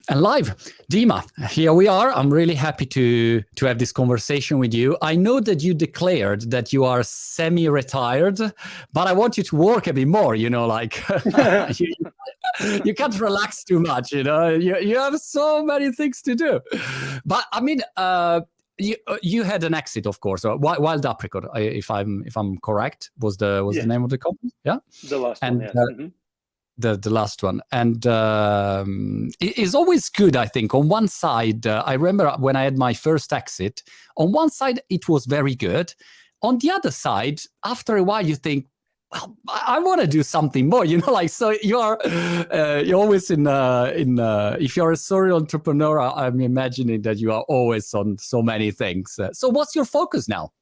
And live, Dima, here we are. I'm really happy to have this conversation with you. I know that you declared that you are semi-retired, but I want you to work a bit more, like you can't relax too much, you have so many things to do. But I mean, you had an exit, of course. Wild Apricot, if I'm correct, was the name of the company. Yeah, the last one. Yeah. The last one. And it's always good, I think. On one side, I remember when I had my first exit, on one side, it was very good. On the other side, after a while, you think, well, I want to do something more, so you're always if you're a serial entrepreneur, I'm imagining that you are always on so many things. So what's your focus now?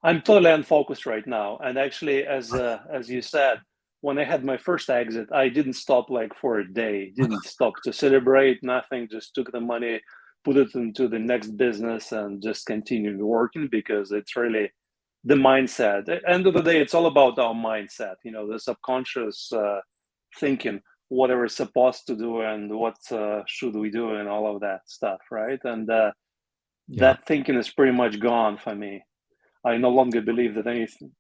I'm totally unfocused right now. And actually, as you said, when I had my first exit, I didn't stop for a day, didn't stop to celebrate, nothing, just took the money, put it into the next business and just continued working, because it's really the mindset. At the end of the day, it's all about our mindset, the subconscious thinking, what are we supposed to do and what should we do and all of that stuff, right? And that thinking is pretty much gone for me. I no longer believe that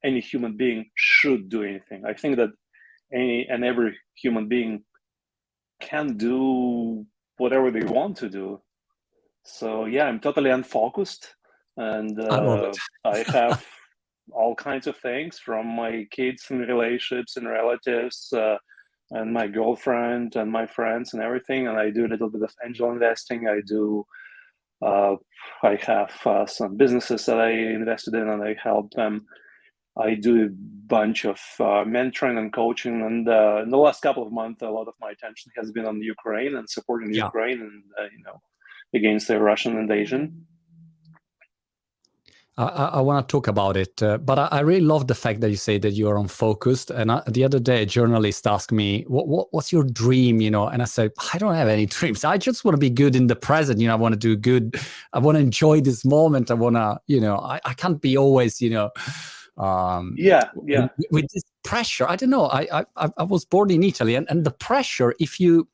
any human being should do anything. I think that any and every human being can do whatever they want to do. So yeah, I'm totally unfocused, and I love it. I have all kinds of things, from my kids and relationships and relatives, and my girlfriend and my friends and everything. And I do a little bit of angel investing. I have some businesses that I invested in, and I help them. I do a bunch of mentoring and coaching, and in the last couple of months, a lot of my attention has been on Ukraine and supporting Ukraine, and against the Russian invasion. I want to talk about it, but I really love the fact that you say that you are unfocused. And the other day, a journalist asked me, what's your dream, And I said, I don't have any dreams. I just want to be good in the present. I want to do good. I want to enjoy this moment. I want to, I can't be always, with this pressure. I don't know. I was born in Italy, and the pressure, if you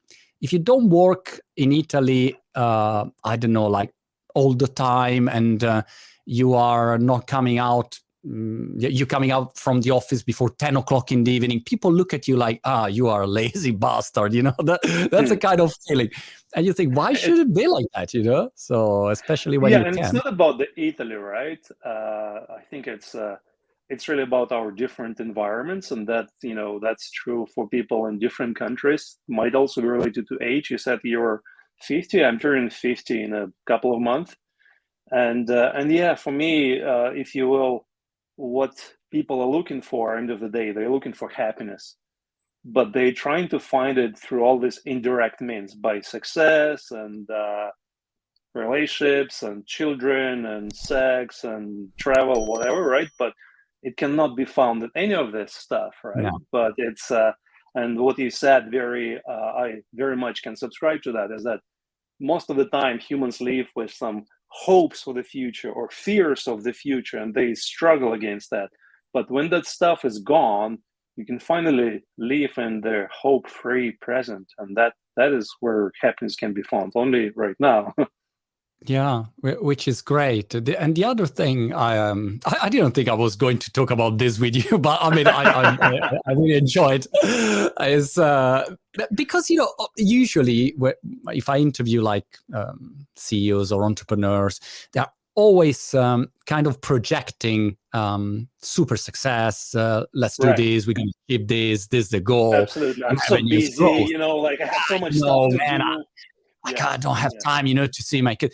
don't work in Italy, I don't know, all the time, and you are not coming out, you're coming out from the office before 10 o'clock in the evening, people look at you like, you are a lazy bastard, that's a kind of feeling. And you think, why should it be like that, So especially when you can. It's not about the Italy, right? I think it's really about our different environments, and that, that's true for people in different countries. Might also be related to age. You said you're 50, I'm turning 50 in a couple of months. And yeah, for me, if you will, what people are looking for, end of the day, they're looking for happiness, but they're trying to find it through all these indirect means, by success and relationships and children and sex and travel, whatever, right? But it cannot be found in any of this stuff, right? No. But it's and what you said, I very much can subscribe to that, is that most of the time humans live with some hopes for the future or fears of the future, and they struggle against that. But when that stuff is gone, you can finally live in the hope-free present, and that is where happiness can be found, only right now. Yeah, which is great. And the other thing, I didn't think I was going to talk about this with you, but I mean, I really enjoy it. Is because usually if I interview CEOs or entrepreneurs, they're always kind of projecting super success. Let's do this. We're going to achieve this. This is the goal. Absolutely. I'm so busy. I have so much stuff to do. I don't have time, to see my kid.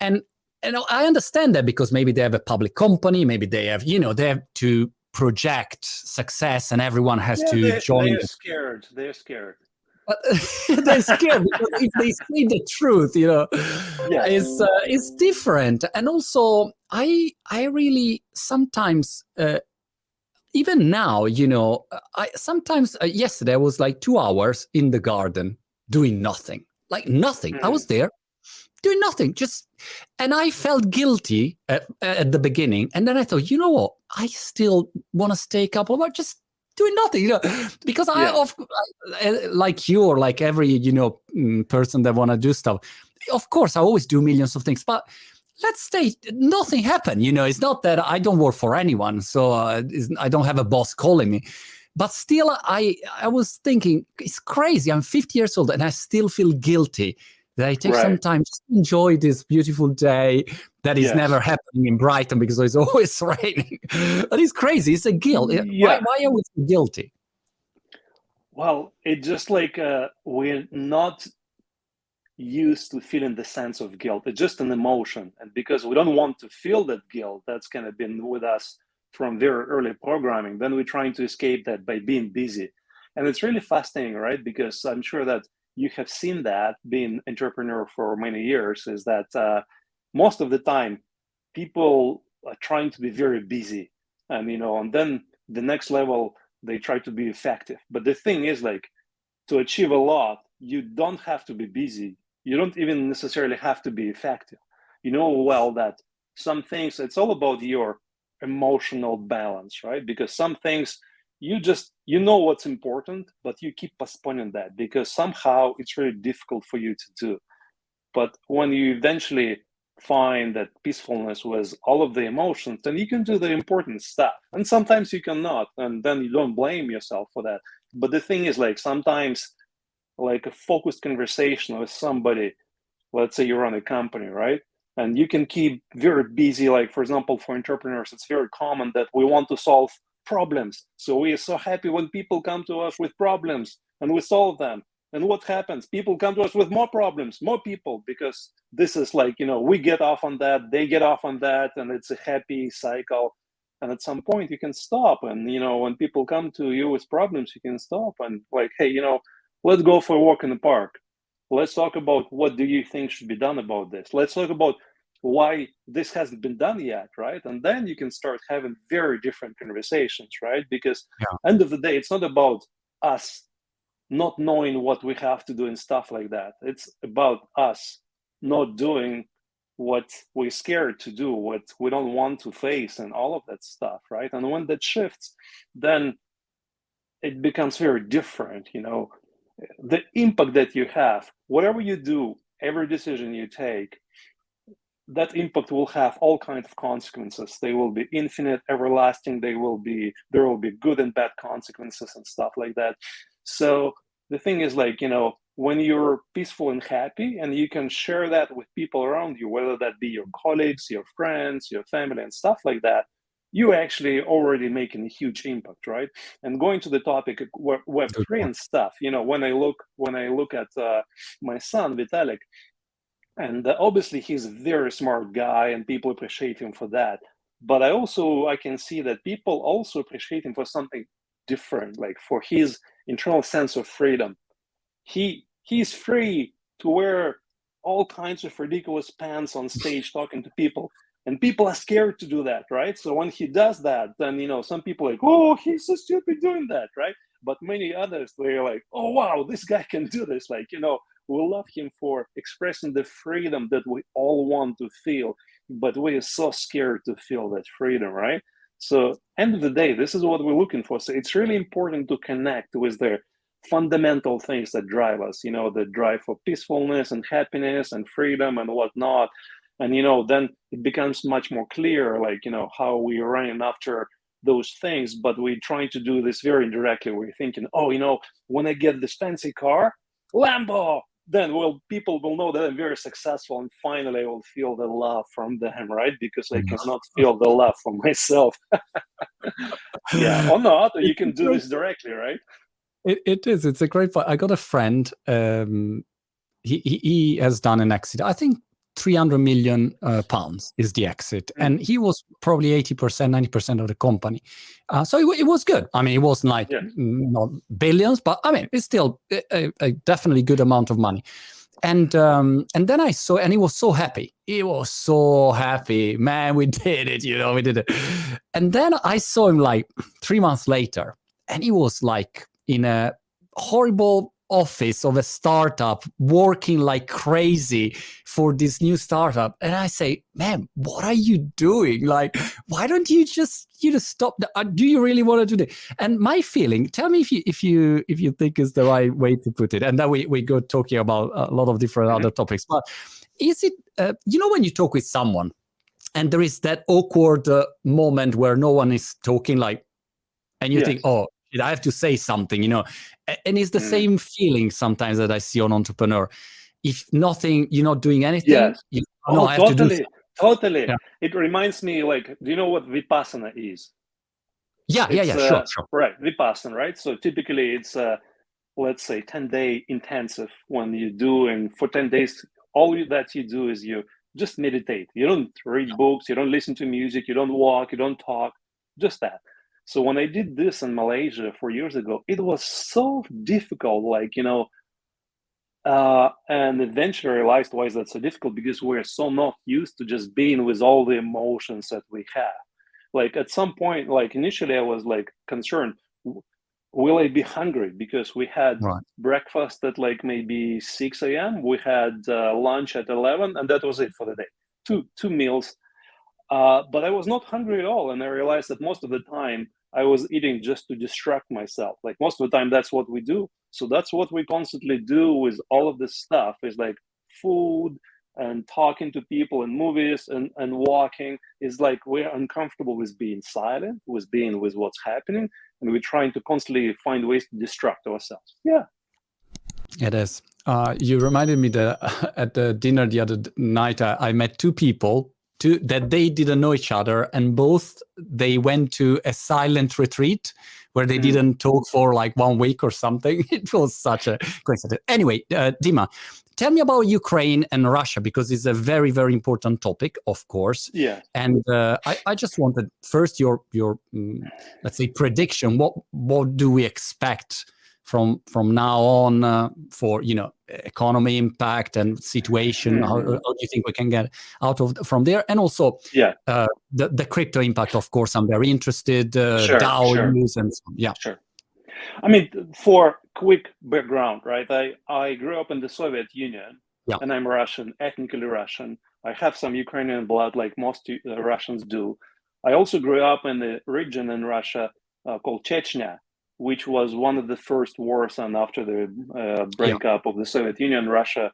And I understand that, because maybe they have a public company, maybe they have, they have to project success, and everyone has to join. They're scared. They're scared. They're scared, because if they say the truth, it's different. And also, I really sometimes, even now, I sometimes, yesterday I was 2 hours in the garden doing nothing. Nothing. I was there doing nothing, and I felt guilty at the beginning. And then I thought, you know what? I still want to stay a couple of hours, just doing nothing, because like you or like every, person that want to do stuff. Of course, I always do millions of things, but let's say nothing happened. It's not that I don't work for anyone, so I don't have a boss calling me. But still, I was thinking, it's crazy. I'm 50 years old and I still feel guilty that I take some time to enjoy this beautiful day that is never happening in Brighton because it's always raining. But it's crazy. It's a guilt. Why are we so guilty? Well, it's just like we're not used to feeling the sense of guilt. It's just an emotion. And because we don't want to feel that guilt, that's kind of been with us from very early programming, then we're trying to escape that by being busy. And it's really fascinating, right? Because I'm sure that you have seen that being entrepreneur for many years, is that most of the time people are trying to be very busy, and then the next level, they try to be effective. But the thing is, like, to achieve a lot, you don't have to be busy. You don't even necessarily have to be effective. You know well that some things, it's all about your emotional balance, right? Because some things you know what's important, but you keep postponing that because somehow it's really difficult for you to do. But when you eventually find that peacefulness with all of the emotions, then you can do the important stuff. And sometimes you cannot, and then you don't blame yourself for that. But the thing is, like, sometimes, like, a focused conversation with somebody, let's say you run a company, right? And you can keep very busy. Like, for example, for entrepreneurs, it's very common that we want to solve problems. So we are so happy when people come to us with problems and we solve them. And what happens? People come to us with more problems, more people, because this is like, we get off on that, they get off on that, and it's a happy cycle. And at some point you can stop. And, when people come to you with problems, you can stop and, like, hey, let's go for a walk in the park. Let's talk about what do you think should be done about this. Let's talk about why this hasn't been done yet, right? And then you can start having very different conversations, right? Because end of the day, it's not about us not knowing what we have to do and stuff like that. It's about us not doing what we're scared to do, what we don't want to face, and all of that stuff, right? And when that shifts, then it becomes very different. The impact that you have, whatever you do, every decision you take, that impact will have all kinds of consequences. They will be infinite, everlasting. There will be good and bad consequences and stuff like that. So the thing is, like, when you're peaceful and happy and you can share that with people around you, whether that be your colleagues, your friends, your family, and stuff like that, you actually already making a huge impact, right? And going to the topic of Web3 and stuff, when I look at my son Vitalik, and obviously he's a very smart guy and people appreciate him for that. But I can see that people also appreciate him for something different, like for his internal sense of freedom. He's free to wear all kinds of ridiculous pants on stage talking to people, and people are scared to do that, right? So when he does that, then some people are like, oh, he's so stupid doing that, right? But many others, they're like, oh wow, this guy can do this. Like, we love him for expressing the freedom that we all want to feel, but we are so scared to feel that freedom, right? So end of the day, this is what we're looking for. So it's really important to connect with the fundamental things that drive us, the drive for peacefulness and happiness and freedom and whatnot. And, then it becomes much more clear, like, how we're running after those things, but we're trying to do this very indirectly. We're thinking, oh, when I get this fancy car, Lambo, then people will know that I'm very successful, and finally I will feel the love from them, right? Because I cannot feel the love from myself. Yeah, or not, or you can do this directly, right? It is. It's a great point. I got a friend. He has done an exit. I think 300 million pounds is the exit, and he was probably 80%, 90% of the company. So it was good. I mean, it wasn't like not billions, but I mean, it's still a definitely good amount of money. And then I saw, and he was so happy. He was so happy, man. We did it, we did it. And then I saw him like 3 months later, and he was like in a horrible office of a startup, working like crazy for this new startup. And I say, man, what are you doing? Like, why don't you just you to stop. Do you really want to do that? And my feeling, tell me if you think is the right way to put it. And then we go talking about a lot of different other topics. But is it, when you talk with someone and there is that awkward moment where no one is talking, like, and you think, oh, I have to say something, and it's the same feeling sometimes that I see on entrepreneur. If nothing, you're not doing anything. Yes. I have to do something. Totally. Yeah. It reminds me, like, do you know what Vipassana is? Yeah, sure. Right, Vipassana, right? So typically it's, let's say, 10-day intensive when you do, and for 10 days, all that you do is you just meditate. You don't read books, you don't listen to music, you don't walk, you don't talk, just that. So when I did this in Malaysia 4 years ago, it was so difficult, and eventually I realized why is that so difficult, because we're so not used to just being with all the emotions that we have. Like at some point, like initially I was like concerned, will I be hungry? Because we had breakfast at like maybe 6 a.m. We had lunch at 11, and that was it for the day. Two meals. But I was not hungry at all. And I realized that most of the time I was eating just to distract myself. Like most of the time, that's what we do. So that's what we constantly do with all of this stuff, is like food and talking to people and movies and walking. Is like we're uncomfortable with being silent, with being with what's happening. And we're trying to constantly find ways to distract ourselves. Yeah. It is. You reminded me that at the dinner the other night, I met two people that they didn't know each other, and both they went to a silent retreat where they didn't talk for like 1 week or something. It was such a coincidence. Anyway, Dima, tell me about Ukraine and Russia, because it's a very, very important topic, of course. Yeah. And I just wanted first your let's say prediction. What do we expect from now on for economy impact and situation? How do you think we can get out of from there? And also the crypto impact, of course. I'm very interested. DAO news and so on. Sure. I mean, for quick background, right? I grew up in the Soviet Union, and I'm Russian, ethnically Russian. I have some Ukrainian blood, like most Russians do. I also grew up in the region in Russia called Chechnya, which was one of the first wars, and after the breakup of the Soviet Union, Russia,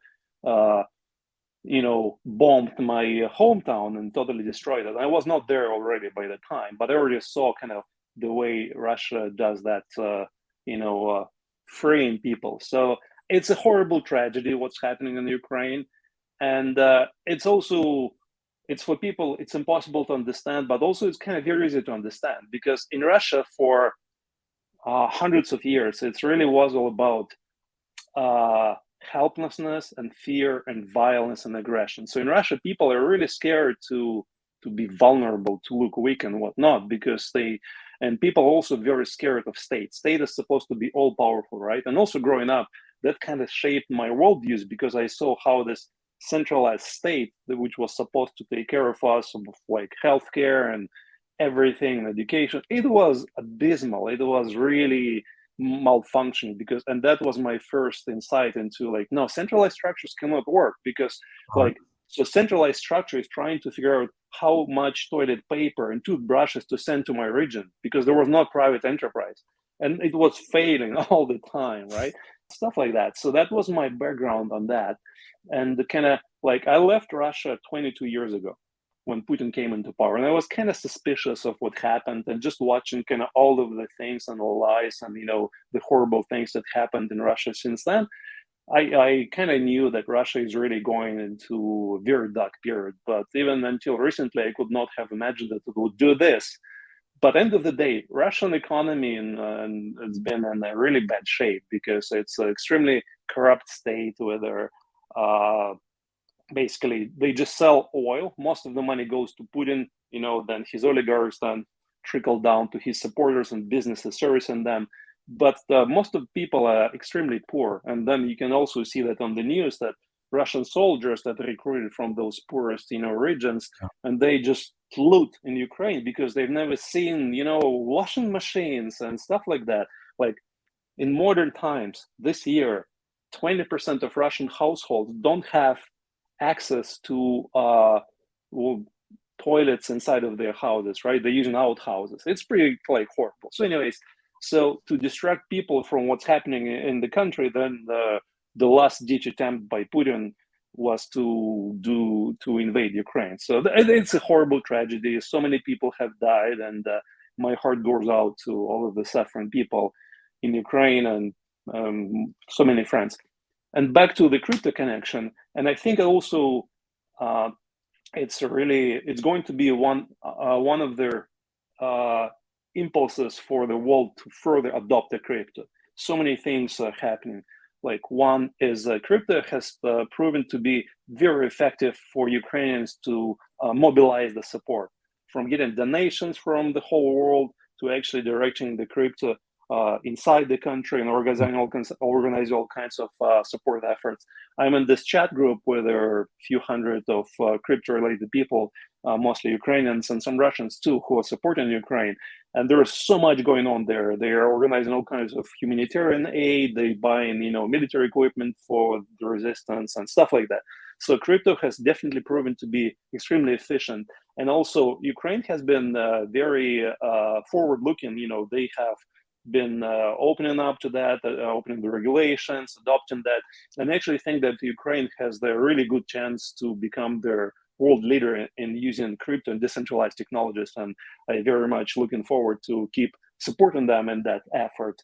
bombed my hometown and totally destroyed it. I was not there already by the time, but I already saw kind of the way Russia does that, freeing people. So it's a horrible tragedy what's happening in Ukraine, and it's for people it's impossible to understand, but also it's kind of very easy to understand, because in Russia for hundreds of years, it really was all about helplessness and fear and violence and aggression. So in Russia, people are really scared to be vulnerable, to look weak and whatnot, because people are also very scared of state. State is supposed to be all powerful, right? And also growing up, that kind of shaped my worldviews, because I saw how this centralized state, which was supposed to take care of us, of like healthcare and everything, education, it was abysmal. It was really malfunctioning, and that was my first insight into like, no, centralized structures cannot work, because so centralized structure is trying to figure out how much toilet paper and toothbrushes to send to my region, because there was not private enterprise, and it was failing all the time, right? Stuff like that. So that was my background on that. And the kind of like, I left Russia 22 years ago when Putin came into power, and I was kind of suspicious of what happened, and just watching kind of all of the things and the lies and the horrible things that happened in Russia since then. I kind of knew that Russia is really going into a very dark period, but even until recently, I could not have imagined that it would do this. But end of the day, Russian economy and it's been in a really bad shape, because it's an extremely corrupt state where basically they just sell oil. Most of the money goes to Putin, then his oligarchs then trickle down to his supporters and businesses servicing them. But most of the people are extremely poor. And then you can also see that on the news that Russian soldiers that are recruited from those poorest, regions, and they just loot in Ukraine because they've never seen, washing machines and stuff like that. Like in modern times, this year, 20% of Russian households don't have access to toilets inside of their houses, right? They're using outhouses. It's pretty like horrible. So anyways, so to distract people from what's happening in the country, then the last ditch attempt by Putin was to invade Ukraine. So it's a horrible tragedy. So many people have died, and my heart goes out to all of the suffering people in Ukraine, and so many friends. And back to the crypto connection, and I think also it's going to be one of their impulses for the world to further adopt the crypto. So many things are happening. Like one is crypto has proven to be very effective for Ukrainians to mobilize the support, from getting donations from the whole world to actually directing the crypto inside the country and organizing all kinds of support efforts. I'm in this chat group where there are a few hundred of crypto-related people, mostly Ukrainians and some Russians too, who are supporting Ukraine. And there is so much going on there. They are organizing all kinds of humanitarian aid. They buying, military equipment for the resistance and stuff like that. So crypto has definitely proven to be extremely efficient. And also Ukraine has been very forward-looking. They have been opening up to that, opening the regulations, adopting that, and I actually think that Ukraine has the really good chance to become their world leader in using crypto and decentralized technologies, and I very much looking forward to keep supporting them in that effort.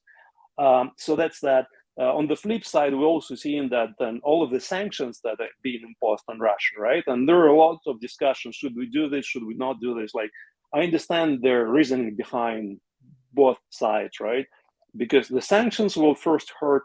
So that's that. On the flip side, we're also seeing that then all of the sanctions that are being imposed on Russia, right? And there are a lot of discussions: should we do this? Should we not do this? Like, I understand their reasoning behind both sides, right? Because the sanctions will first hurt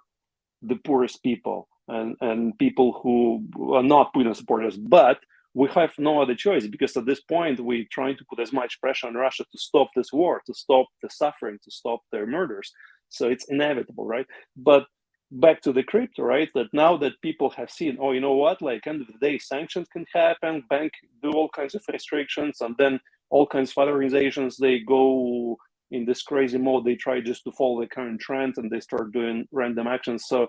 the poorest people and people who are not Putin supporters. But we have no other choice, because at this point, we're trying to put as much pressure on Russia to stop this war, to stop the suffering, to stop their murders. So it's inevitable, right? But back to the crypto, right? That now that people have seen, oh, you know what? Like, end of the day, sanctions can happen, bank do all kinds of restrictions, and then all kinds of other organizations, they go in this crazy mode. They try just to follow the current trend, and they start doing random actions. So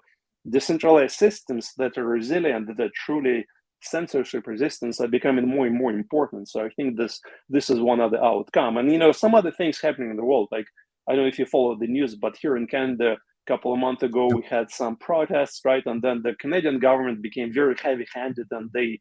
decentralized systems that are resilient, that are truly censorship resistance, are becoming more and more important. So I think this is one of the outcome. And some other things happening in the world, like, I don't know if you follow the news, but here in Canada, a couple of months ago, we had some protests, right? And then the Canadian government became very heavy-handed, and they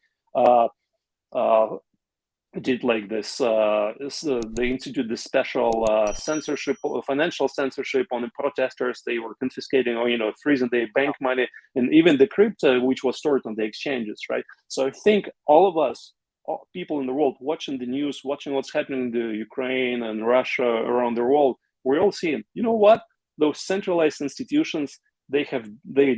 did like this. They instituted this special censorship, financial censorship on the protesters. They were confiscating, or freezing their bank money, and even the crypto, which was stored on the exchanges, right? So I think all of us, people in the world, watching the news, watching what's happening in the Ukraine and Russia, around the world, we're all seeing, you know what? Those centralized institutions, they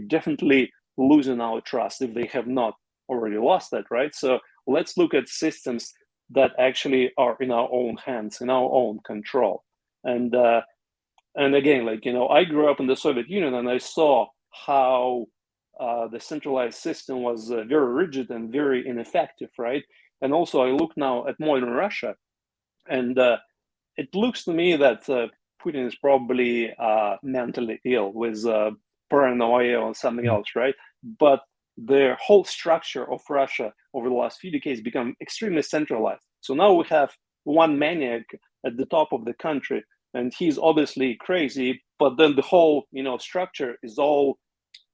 definitely losing our trust if they have not already lost that, right? So let's look at systems that actually are in our own hands, in our own control. And again, like, I grew up in the Soviet Union, and I saw how the centralized system was very rigid and very ineffective, right? And also I look now at modern Russia, and it looks to me that Putin is probably mentally ill with paranoia or something else, right? But the whole structure of Russia over the last few decades become extremely centralized. So now we have one maniac at the top of the country, and he's obviously crazy, but then the whole, structure is all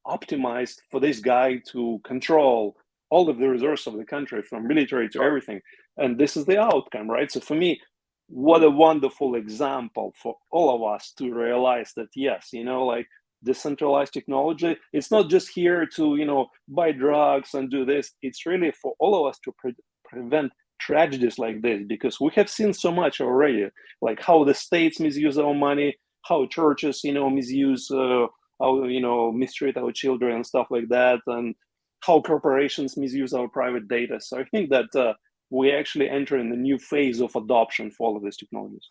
optimized for this guy to control all of the resources of the country, from military to everything. And this is the outcome, right? So for me, what a wonderful example for all of us to realize that, yes, like, decentralized technology, it's not just here to buy drugs and do this. It's really for all of us to prevent tragedies like this, because we have seen so much already, like how the states misuse our money, how churches misuse how mistreat our children and stuff like that, and how corporations misuse our private data. So I think that we actually enter in a new phase of adoption for all of these technologies.